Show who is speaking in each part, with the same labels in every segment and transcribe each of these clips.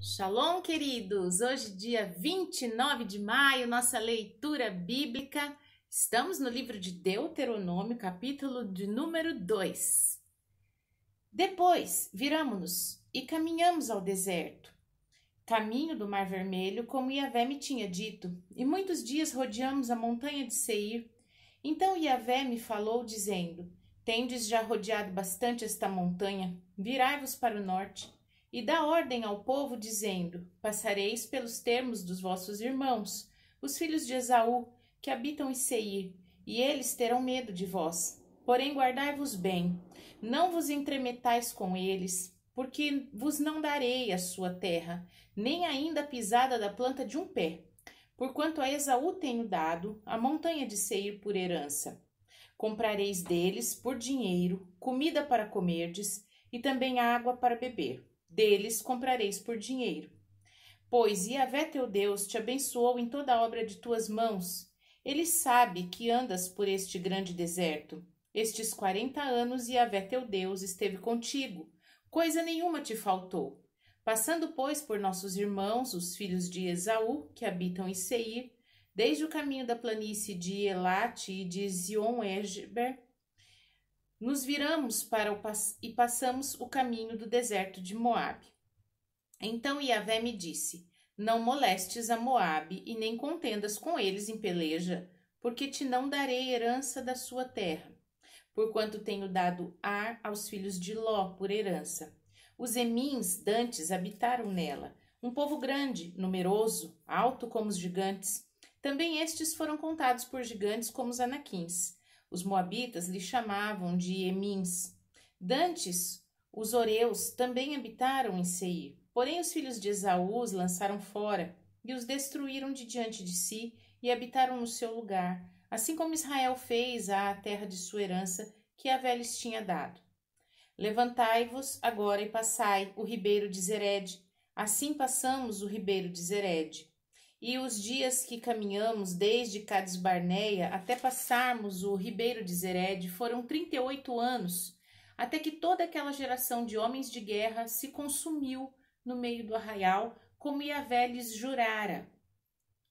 Speaker 1: Shalom, queridos! Hoje, dia 29 de maio, nossa leitura bíblica. Estamos no livro de Deuteronômio, capítulo de número 2. Depois, viramo-nos e caminhamos ao deserto, caminho do Mar Vermelho, como Yahvé me tinha dito, e muitos dias rodeamos a montanha de Seir. Então Yahvé me falou, dizendo: Tendes já rodeado bastante esta montanha, virai-vos para o norte. E dá ordem ao povo, dizendo: Passareis pelos termos dos vossos irmãos, os filhos de Esaú, que habitam em Seir, e eles terão medo de vós. Porém, guardai-vos bem, não vos entremetais com eles, porque vos não darei a sua terra, nem ainda a pisada da planta de um pé. Porquanto a Esaú tenho dado a montanha de Seir por herança. Comprareis deles por dinheiro comida para comerdes, e também água para beber. Deles comprareis por dinheiro. Pois Yahvé teu Deus te abençoou em toda a obra de tuas mãos. Ele sabe que andas por este grande deserto. Estes 40 anos Yahvé teu Deus esteve contigo. Coisa nenhuma te faltou. Passando, pois, por nossos irmãos, os filhos de Esaú, que habitam em Seir, desde o caminho da planície de Elate e de Zion-Eber, nos viramos e passamos o caminho do deserto de Moabe. Então Yahvé me disse: Não molestes a Moabe e nem contendas com eles em peleja, porque te não darei herança da sua terra, porquanto tenho dado Ar aos filhos de Ló por herança. Os Emins dantes habitaram nela, um povo grande, numeroso, alto como os gigantes. Também estes foram contados por gigantes como os anaquins. Os moabitas lhe chamavam de Emins. Dantes, os oreus, também habitaram em Seir. Porém, os filhos de Esaú os lançaram fora e os destruíram de diante de si e habitaram no seu lugar, assim como Israel fez à terra de sua herança que Yahvé lhes tinha dado. Levantai-vos agora e passai o ribeiro de Zered. Assim passamos o ribeiro de Zered. E os dias que caminhamos desde Cades Barneia até passarmos o ribeiro de Zered foram 38 anos, até que toda aquela geração de homens de guerra se consumiu no meio do arraial, como Yahvé lhes jurara.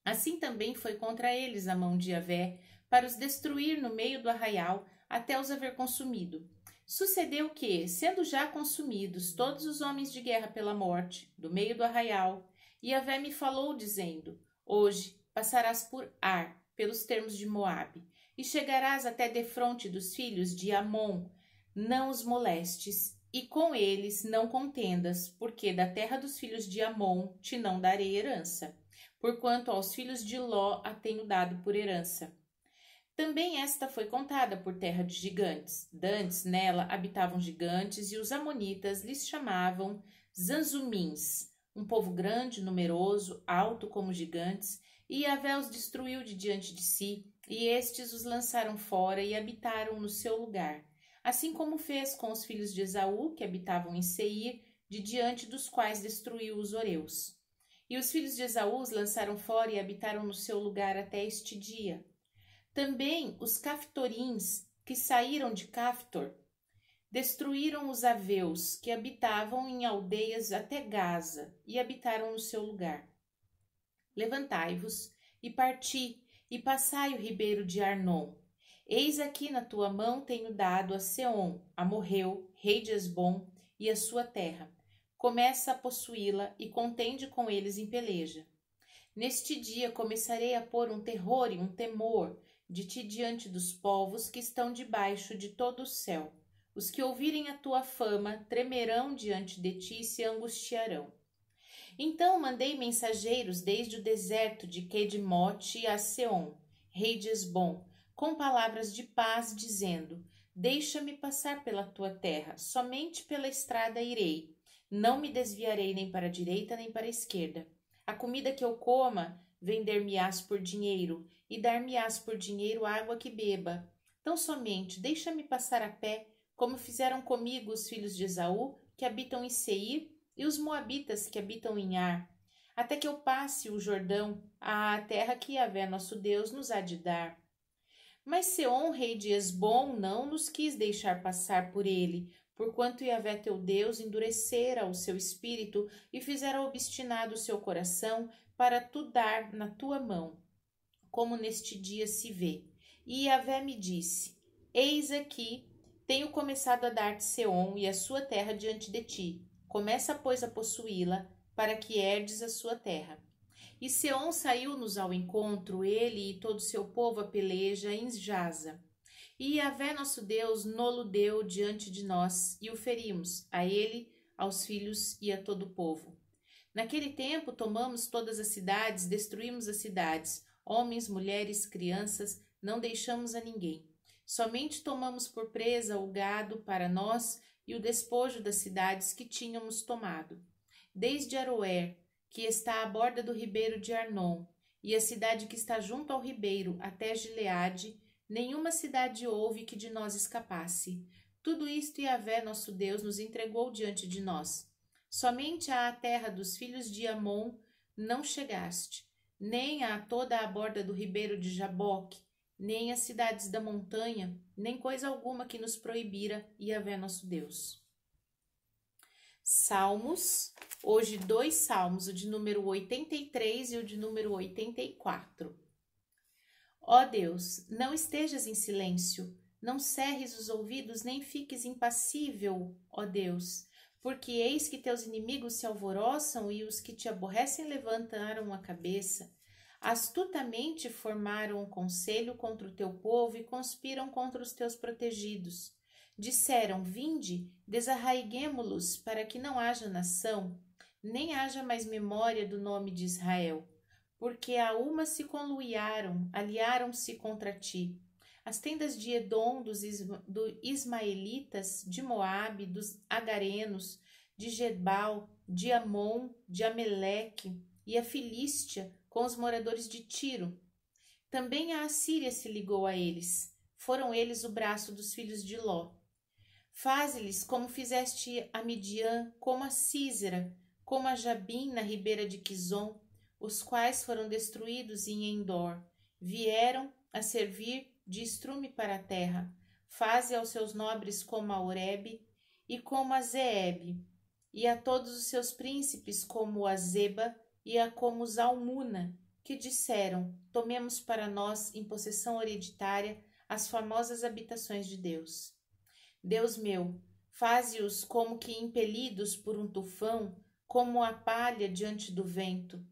Speaker 1: Assim também foi contra eles a mão de Yahvé, para os destruir no meio do arraial, até os haver consumido. Sucedeu que, sendo já consumidos todos os homens de guerra pela morte, do meio do arraial, Yahvé me falou, dizendo: Hoje passarás por Ar, pelos termos de Moabe, e chegarás até defronte dos filhos de Amon. Não os molestes, e com eles não contendas, porque da terra dos filhos de Amon te não darei herança, porquanto aos filhos de Ló a tenho dado por herança. Também esta foi contada por terra de gigantes. Dantes nela habitavam gigantes, e os amonitas lhes chamavam Zanzumins, um povo grande, numeroso, alto como gigantes, e Yahvé os destruiu de diante de si, e estes os lançaram fora e habitaram no seu lugar, assim como fez com os filhos de Esaú, que habitavam em Seir, de diante dos quais destruiu os horeus. E os filhos de Esaú os lançaram fora e habitaram no seu lugar até este dia. Também os Caftorins, que saíram de Caftor, destruíram os aveus, que habitavam em aldeias até Gaza, e habitaram no seu lugar. Levantai-vos e parti, e passai o ribeiro de Arnon. Eis aqui na tua mão tenho dado a Seom, Amorreu, rei de Esbom, e a sua terra. Começa a possuí-la e contende com eles em peleja. Neste dia começarei a pôr um terror e um temor de ti diante dos povos que estão debaixo de todo o céu. Os que ouvirem a tua fama tremerão diante de ti e se angustiarão. Então mandei mensageiros desde o deserto de Quedmote a Seom, rei de Esbom, com palavras de paz, dizendo: Deixa-me passar pela tua terra, somente pela estrada irei. Não me desviarei nem para a direita nem para a esquerda. A comida que eu coma, vender-me-ás por dinheiro, e dar-me-ás por dinheiro a água que beba. Tão somente deixa-me passar a pé, como fizeram comigo os filhos de Esaú, que habitam em Seir, e os moabitas que habitam em Ar, até que eu passe o Jordão, à terra que Yahvé nosso Deus nos há de dar. Mas Seom, rei de Esbom, não nos quis deixar passar por ele, porquanto Yahvé teu Deus endurecera o seu espírito e fizera obstinado o seu coração para tu dar na tua mão, como neste dia se vê. E Yahvé me disse: Eis aqui, tenho começado a dar-te Seom e a sua terra diante de ti. Começa, pois, a possuí-la, para que herdes a sua terra. E Seom saiu-nos ao encontro, ele e todo o seu povo a peleja em Jaza. E Yahvé nosso Deus nolo deu diante de nós, e o ferimos, a ele, aos filhos e a todo o povo. Naquele tempo tomamos todas as cidades, destruímos as cidades, homens, mulheres, crianças, não deixamos a ninguém. Somente tomamos por presa o gado para nós e o despojo das cidades que tínhamos tomado. Desde Aroer, que está à borda do ribeiro de Arnon, e a cidade que está junto ao ribeiro, até Gileade, nenhuma cidade houve que de nós escapasse. Tudo isto Yahvé nosso Deus nos entregou diante de nós. Somente à terra dos filhos de Amon não chegaste, nem a toda a borda do ribeiro de Jaboque, nem as cidades da montanha, nem coisa alguma que nos proibira Yahvé nosso Deus. Salmos, hoje 2 salmos, o de número 83 e o de número 84. Ó Deus, não estejas em silêncio, não cerres os ouvidos, nem fiques impassível, ó Deus, porque eis que teus inimigos se alvoroçam e os que te aborrecem levantaram a cabeça. Astutamente formaram um conselho contra o teu povo e conspiram contra os teus protegidos. Disseram: Vinde, desarraiguemo-los, para que não haja nação, nem haja mais memória do nome de Israel. Porque a uma se conluiaram, aliaram-se contra ti. As tendas de Edom, dos ismaelitas, de Moabe, dos agarenos, de Gebal, de Amon, de Ameleque, e a Filístia, com os moradores de Tiro. Também a Assíria se ligou a eles. Foram eles o braço dos filhos de Ló. Faze-lhes como fizeste a Midian, como a Sísera, como a Jabim na ribeira de Quizon, os quais foram destruídos em Endor. Vieram a servir de estrume para a terra. Faze aos seus nobres como a Oreb e como a Zeeb, e a todos os seus príncipes como a Zeba e a como Zalmuna, que disseram: Tomemos para nós em possessão hereditária as famosas habitações de Deus. Deus meu, faze-os como que impelidos por um tufão, como a palha diante do vento,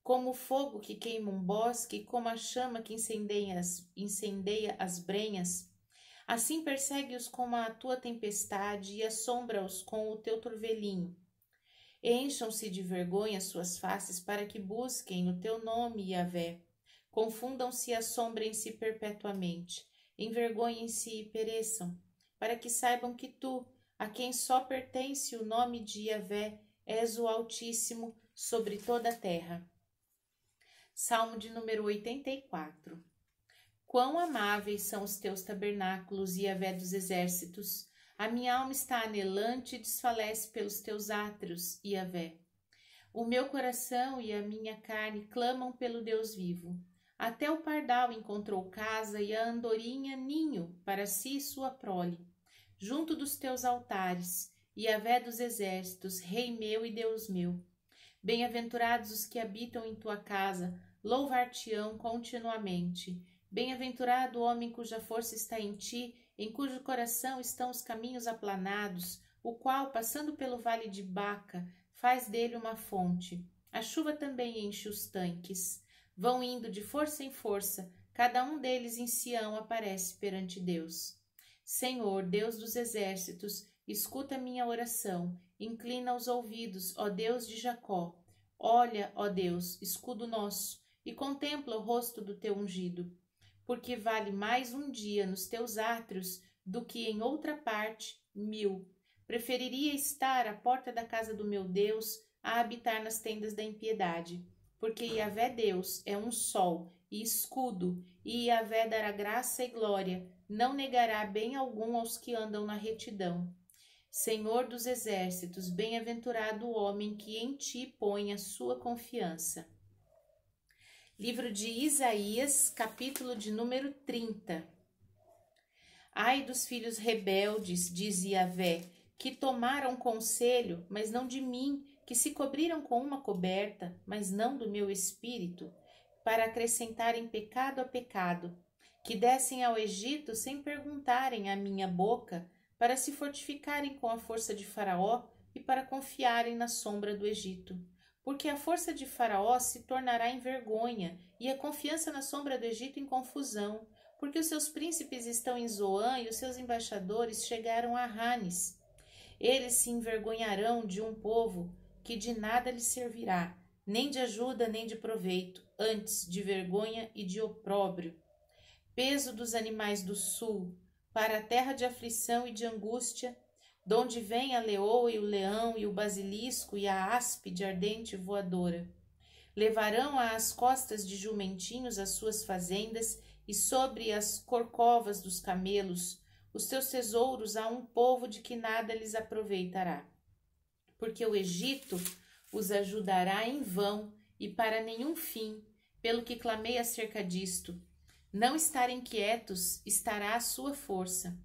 Speaker 1: como o fogo que queima um bosque, como a chama que incendeia as brenhas. Assim persegue-os com a tua tempestade e assombra-os com o teu turvelinho. Encham-se de vergonha suas faces para que busquem o teu nome, Yahvé. Confundam-se e assombrem-se perpetuamente. Envergonhem-se e pereçam, para que saibam que tu, a quem só pertence o nome de Yahvé, és o Altíssimo sobre toda a terra. Salmo de número 84. Quão amáveis são os teus tabernáculos, Yahvé dos exércitos! A minha alma está anelante e desfalece pelos teus átrios, Yahvé. O meu coração e a minha carne clamam pelo Deus vivo. Até o pardal encontrou casa e a andorinha ninho para si e sua prole. Junto dos teus altares, Yahvé dos exércitos, Rei meu e Deus meu. Bem-aventurados os que habitam em tua casa, louvar-te-ão continuamente. Bem-aventurado o homem cuja força está em ti, em cujo coração estão os caminhos aplanados, o qual, passando pelo vale de Baca, faz dele uma fonte. A chuva também enche os tanques. Vão indo de força em força, cada um deles em Sião aparece perante Deus. Senhor, Deus dos exércitos, escuta minha oração, inclina os ouvidos, ó Deus de Jacó. Olha, ó Deus, escudo nosso, e contempla o rosto do teu ungido. Porque vale mais um dia nos teus átrios do que em outra parte 1000. Preferiria estar à porta da casa do meu Deus a habitar nas tendas da impiedade. Porque Yahvé Deus é um sol e escudo, e Yahvé dará graça e glória, não negará bem algum aos que andam na retidão. Senhor dos exércitos, bem-aventurado o homem que em ti põe a sua confiança. Livro de Isaías, capítulo de número 30. Ai dos filhos rebeldes, diz Yahvé, que tomaram conselho, mas não de mim, que se cobriram com uma coberta, mas não do meu espírito, para acrescentarem pecado a pecado, que descem ao Egito sem perguntarem à minha boca, para se fortificarem com a força de Faraó e para confiarem na sombra do Egito. Porque a força de Faraó se tornará em vergonha e a confiança na sombra do Egito em confusão, porque os seus príncipes estão em Zoã e os seus embaixadores chegaram a Ranes. Eles se envergonharão de um povo que de nada lhes servirá, nem de ajuda nem de proveito, antes de vergonha e de opróbrio. Peso dos animais do sul, para a terra de aflição e de angústia, donde vem a leoa e o leão e o basilisco e a áspide ardente voadora. Levarão às costas de jumentinhos as suas fazendas e sobre as corcovas dos camelos os teus tesouros a um povo de que nada lhes aproveitará. Porque o Egito os ajudará em vão e para nenhum fim, pelo que clamei acerca disto. Não estarem quietos estará a sua força.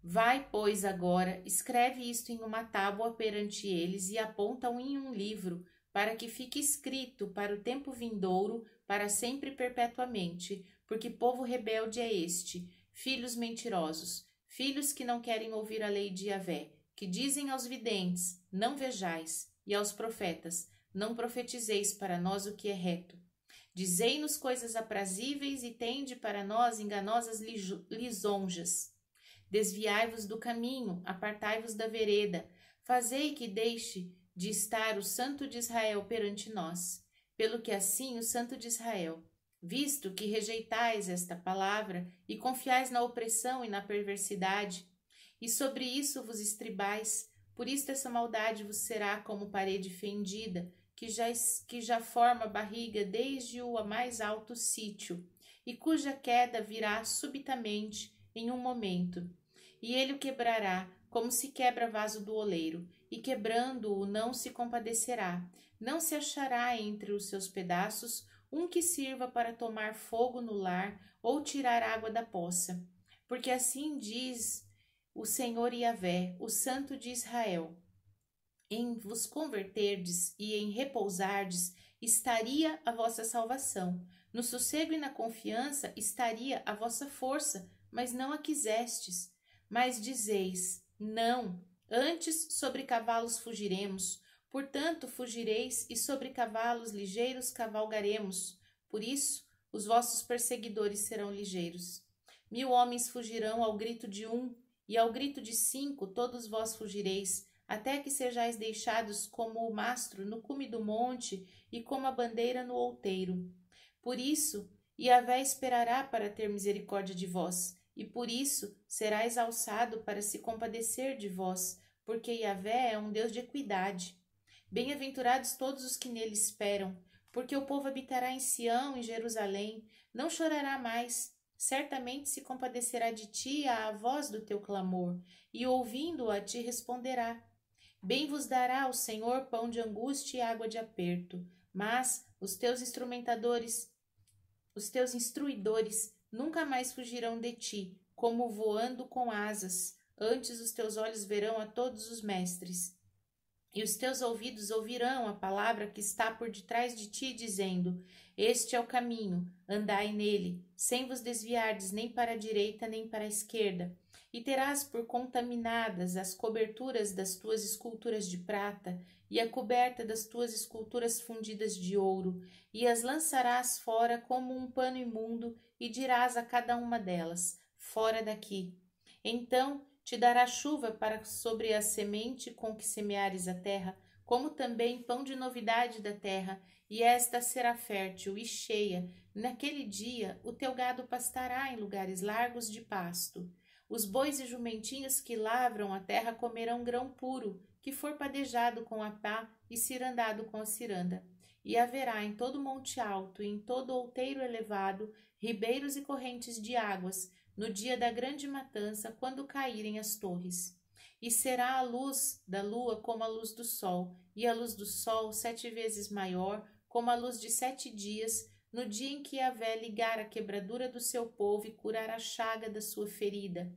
Speaker 1: Vai, pois, agora, escreve isto em uma tábua perante eles e aponta-o em um livro, para que fique escrito para o tempo vindouro, para sempre e perpetuamente, porque povo rebelde é este, filhos mentirosos, filhos que não querem ouvir a lei de Yahvé, que dizem aos videntes, não vejais, e aos profetas, não profetizeis para nós o que é reto. Dizei-nos coisas aprazíveis e tende para nós enganosas lisonjas. Desviai-vos do caminho, apartai-vos da vereda, fazei que deixe de estar o Santo de Israel perante nós. Pelo que assim o Santo de Israel, visto que rejeitais esta palavra e confiais na opressão e na perversidade, e sobre isso vos estribais, por isto essa maldade vos será como parede fendida, que já forma barriga desde o mais alto sítio, e cuja queda virá subitamente, em um momento. E ele o quebrará, como se quebra vaso do oleiro, e quebrando-o não se compadecerá, não se achará entre os seus pedaços um que sirva para tomar fogo no lar ou tirar água da poça. Porque assim diz o Senhor Yahvé, o Santo de Israel: em vos converterdes e em repousardes estaria a vossa salvação. No sossego e na confiança estaria a vossa força, mas não a quisestes. Mas dizeis, não, antes sobre cavalos fugiremos. Portanto fugireis e sobre cavalos ligeiros cavalgaremos. Por isso os vossos perseguidores serão ligeiros. 1000 homens fugirão ao grito de um, e ao grito de 5 todos vós fugireis, até que sejais deixados como o mastro no cume do monte e como a bandeira no outeiro. Por isso, Yahvé esperará para ter misericórdia de vós, e por isso serás alçado para se compadecer de vós, porque Yahvé é um Deus de equidade. Bem-aventurados todos os que nele esperam, porque o povo habitará em Sião, em Jerusalém, não chorará mais. Certamente se compadecerá de ti à voz do teu clamor, e ouvindo-a te responderá. Bem vos dará o Senhor pão de angústia e água de aperto, mas os teus instruidores nunca mais fugirão de ti, como voando com asas. Antes os teus olhos verão a todos os mestres, e os teus ouvidos ouvirão a palavra que está por detrás de ti, dizendo: este é o caminho, andai nele, sem vos desviardes nem para a direita nem para a esquerda. E terás por contaminadas as coberturas das tuas esculturas de prata, e a coberta das tuas esculturas fundidas de ouro, e as lançarás fora como um pano imundo, e dirás a cada uma delas: fora daqui. Então te dará chuva para sobre a semente com que semeares a terra, como também pão de novidade da terra, e esta será fértil e cheia. Naquele dia o teu gado pastará em lugares largos de pasto. Os bois e jumentinhos que lavram a terra comerão grão puro, que for padejado com a pá e cirandado com a ciranda. E haverá em todo monte alto e em todo outeiro elevado ribeiros e correntes de águas, no dia da grande matança, quando caírem as torres. E será a luz da lua como a luz do sol, e a luz do sol 7 vezes maior, como a luz de 7 dias, no dia em que Yahvé ligar a quebradura do seu povo e curar a chaga da sua ferida.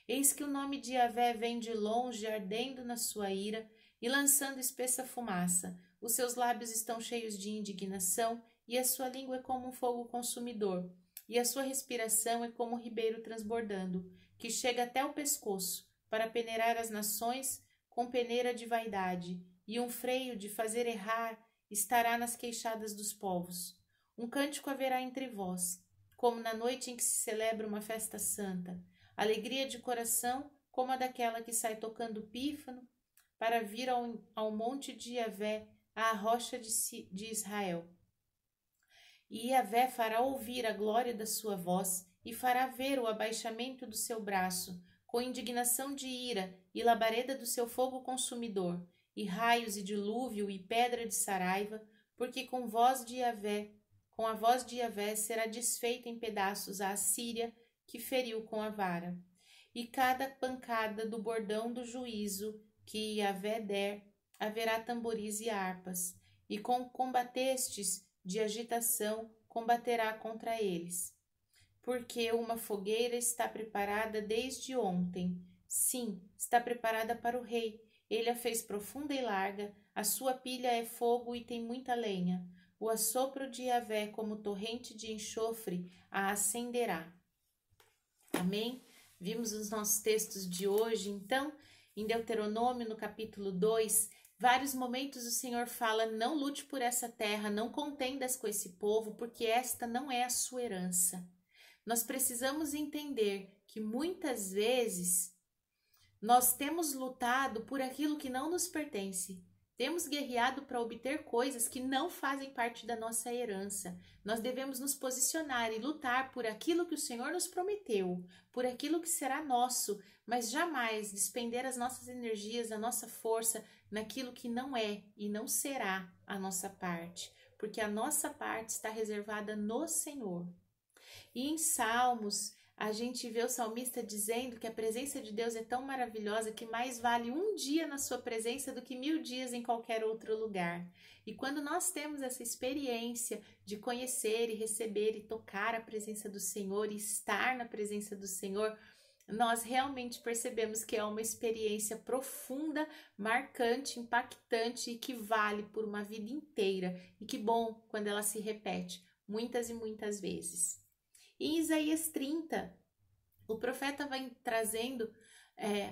Speaker 1: Eis que o nome de Yahvé vem de longe, ardendo na sua ira e lançando espessa fumaça. Os seus lábios estão cheios de indignação, e a sua língua é como um fogo consumidor, e a sua respiração é como um ribeiro transbordando, que chega até o pescoço, para peneirar as nações com peneira de vaidade, e um freio de fazer errar estará nas queixadas dos povos. Um cântico haverá entre vós, como na noite em que se celebra uma festa santa, alegria de coração como a daquela que sai tocando pífano para vir ao monte de Yahvé, à rocha de Israel. E Yahvé fará ouvir a glória da sua voz e fará ver o abaixamento do seu braço, com indignação de ira e labareda do seu fogo consumidor, e raios e dilúvio e pedra de saraiva, porque com a voz de Yahvé será desfeita em pedaços a Assíria, que feriu com a vara. E cada pancada do bordão do juízo que Yahvé der, haverá tamboris e harpas, e com combatestes de agitação combaterá contra eles. Porque uma fogueira está preparada desde ontem. Sim, está preparada para o rei. Ele a fez profunda e larga, a sua pilha é fogo e tem muita lenha. O assopro de Yahvé, como torrente de enxofre, a acenderá. Amém? Vimos os nossos textos de hoje, então, em Deuteronômio, no capítulo 2, vários momentos o Senhor fala: não lute por essa terra, não contendas com esse povo, porque esta não é a sua herança. Nós precisamos entender que muitas vezes nós temos lutado por aquilo que não nos pertence. Temos guerreado para obter coisas que não fazem parte da nossa herança. Nós devemos nos posicionar e lutar por aquilo que o Senhor nos prometeu, por aquilo que será nosso, mas jamais despender as nossas energias, a nossa força naquilo que não é e não será a nossa parte, porque a nossa parte está reservada no Senhor. E em Salmos, a gente vê o salmista dizendo que a presença de Deus é tão maravilhosa que mais vale um dia na sua presença do que 1000 dias em qualquer outro lugar. E quando nós temos essa experiência de conhecer e receber e tocar a presença do Senhor e estar na presença do Senhor, nós realmente percebemos que é uma experiência profunda, marcante, impactante e que vale por uma vida inteira. E que bom quando ela se repete muitas e muitas vezes. Em Isaías 30, o profeta vai trazendo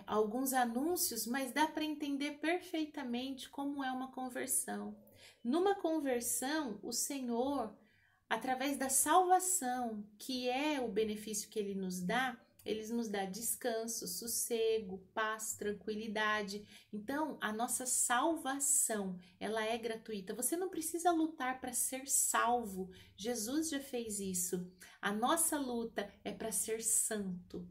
Speaker 1: alguns anúncios, mas dá para entender perfeitamente como é uma conversão. Numa conversão, o Senhor, através da salvação, que é o benefício que Ele nos dá descanso, sossego, paz, tranquilidade. Então, a nossa salvação, ela é gratuita. Você não precisa lutar para ser salvo. Jesus já fez isso. A nossa luta é para ser santo.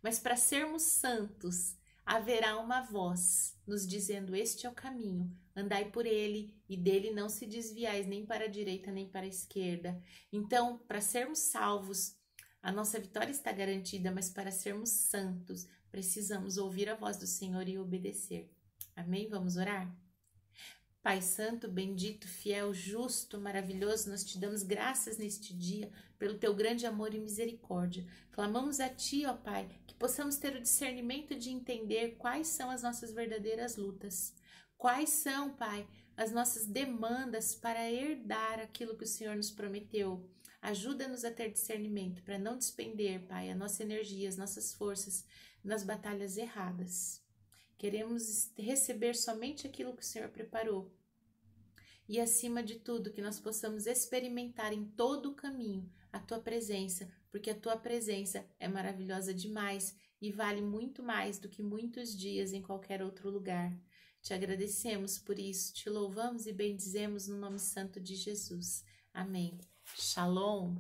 Speaker 1: Mas para sermos santos, haverá uma voz nos dizendo: este é o caminho, andai por ele e dele não se desviais nem para a direita nem para a esquerda. Então, para sermos salvos, a nossa vitória está garantida, mas para sermos santos, precisamos ouvir a voz do Senhor e obedecer. Amém? Vamos orar? Pai santo, bendito, fiel, justo, maravilhoso, nós te damos graças neste dia pelo teu grande amor e misericórdia. Clamamos a ti, ó Pai, que possamos ter o discernimento de entender quais são as nossas verdadeiras lutas. Quais são, Pai, as nossas demandas para herdar aquilo que o Senhor nos prometeu. Ajuda-nos a ter discernimento para não despender, Pai, a nossa energia, as nossas forças nas batalhas erradas. Queremos receber somente aquilo que o Senhor preparou. E acima de tudo, que nós possamos experimentar em todo o caminho a Tua presença, porque a Tua presença é maravilhosa demais e vale muito mais do que muitos dias em qualquer outro lugar. Te agradecemos por isso, te louvamos e bendizemos no nome santo de Jesus. Amém. Shalom.